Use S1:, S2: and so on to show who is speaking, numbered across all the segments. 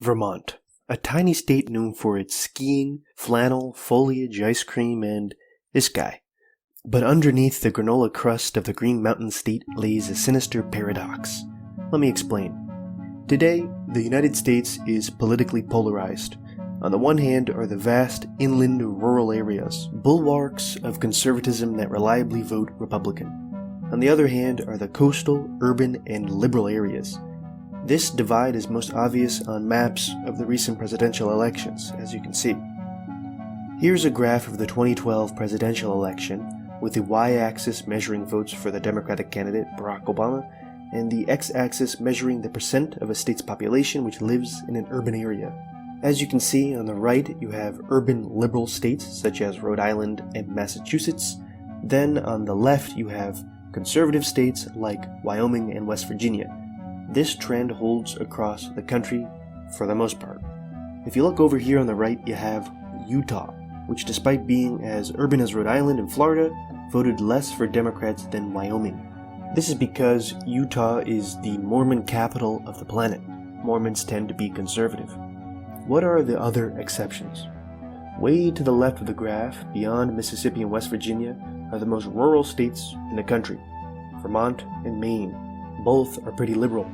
S1: Vermont, a tiny state known for its skiing, flannel, foliage, ice cream, and this guy. But underneath the granola crust of the Green Mountain State lays a sinister paradox. Let me explain. Today, the United States is politically polarized. On the one hand are the vast inland rural areas, bulwarks of conservatism that reliably vote Republican. On the other hand are the coastal, urban, and liberal areas. This divide is most obvious on maps of the recent presidential elections, as you can see. Here's a graph of the 2012 presidential election, with the y-axis measuring votes for the Democratic candidate Barack Obama, and the x-axis measuring the percent of a state's population which lives in an urban area. As you can see, on the right you have urban liberal states such as Rhode Island and Massachusetts. Then on the left you have conservative states like Wyoming and West Virginia. This trend holds across the country for the most part. If you look over here on the right, you have Utah, which despite being as urban as Rhode Island and Florida, voted less for Democrats than Wyoming. This is because Utah is the Mormon capital of the planet. Mormons tend to be conservative. What are the other exceptions? Way to the left of the graph, beyond Mississippi and West Virginia, are the most rural states in the country, Vermont and Maine. Both are pretty liberal.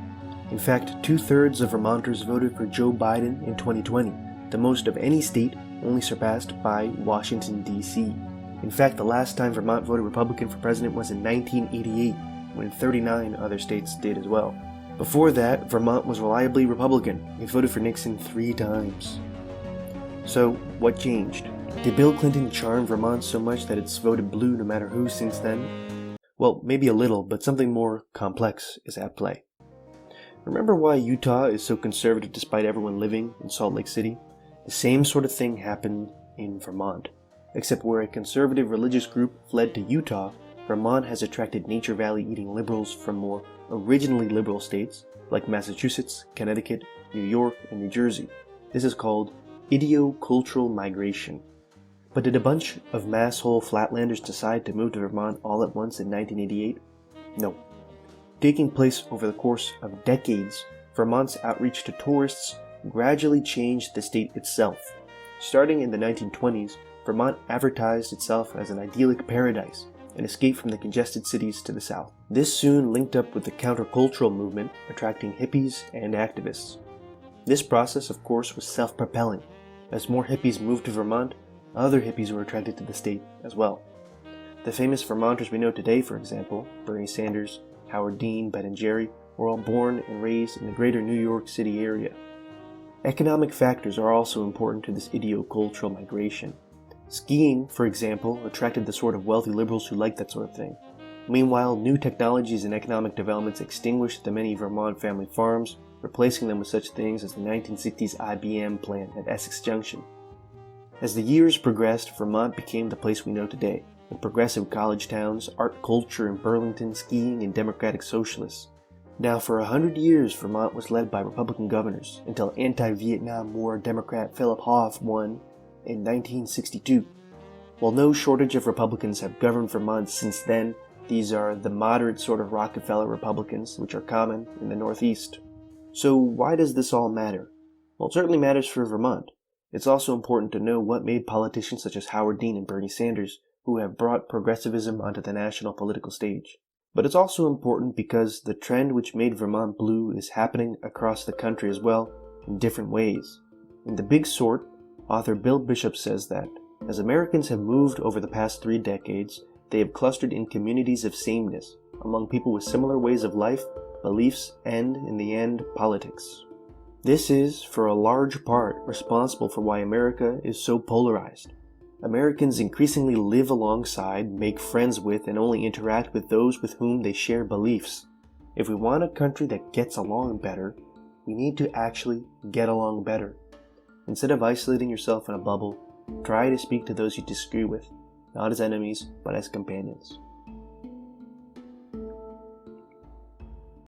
S1: In fact, 2/3 of Vermonters voted for Joe Biden in 2020, the most of any state, only surpassed by Washington, D.C. In fact, the last time Vermont voted Republican for president was in 1988, when 39 other states did as well. Before that, Vermont was reliably Republican. It voted for Nixon 3 times. So, what changed? Did Bill Clinton charm Vermont so much that it's voted blue no matter who since then? Well, maybe a little, but something more complex is at play. Remember why Utah is so conservative despite everyone living in Salt Lake City? The same sort of thing happened in Vermont. Except where a conservative religious group fled to Utah, Vermont has attracted Nature Valley eating liberals from more originally liberal states like Massachusetts, Connecticut, New York, and New Jersey. This is called idiocultural migration. But did a bunch of masshole flatlanders decide to move to Vermont all at once in 1988? No. Taking place over the course of decades, Vermont's outreach to tourists gradually changed the state itself. Starting in the 1920s, Vermont advertised itself as an idyllic paradise, an escape from the congested cities to the south. This soon linked up with the countercultural movement, attracting hippies and activists. This process, of course, was self-propelling. As more hippies moved to Vermont, other hippies were attracted to the state as well. The famous Vermonters we know today, for example, Bernie Sanders, Howard Dean, Ben and Jerry, were all born and raised in the greater New York City area. Economic factors are also important to this idiocultural migration. Skiing, for example, attracted the sort of wealthy liberals who liked that sort of thing. Meanwhile, new technologies and economic developments extinguished the many Vermont family farms, replacing them with such things as the 1960s IBM plant at Essex Junction. As the years progressed, Vermont became the place we know today, with progressive college towns, art culture in Burlington, skiing, and democratic socialists. Now, for 100 years, Vermont was led by Republican governors, until anti-Vietnam War Democrat Philip Hoff won in 1962. While no shortage of Republicans have governed Vermont since then, these are the moderate sort of Rockefeller Republicans, which are common in the Northeast. So why does this all matter? Well, it certainly matters for Vermont. It's also important to know what made politicians such as Howard Dean and Bernie Sanders, who have brought progressivism onto the national political stage. But it's also important because the trend which made Vermont blue is happening across the country as well, in different ways. In The Big Sort, author Bill Bishop says that, as Americans have moved over the past 3 decades, they have clustered in communities of sameness, among people with similar ways of life, beliefs, and, in the end, politics. This is, for a large part, responsible for why America is so polarized. Americans increasingly live alongside, make friends with, and only interact with those with whom they share beliefs. If we want a country that gets along better, we need to actually get along better. Instead of isolating yourself in a bubble, try to speak to those you disagree with, not as enemies, but as companions.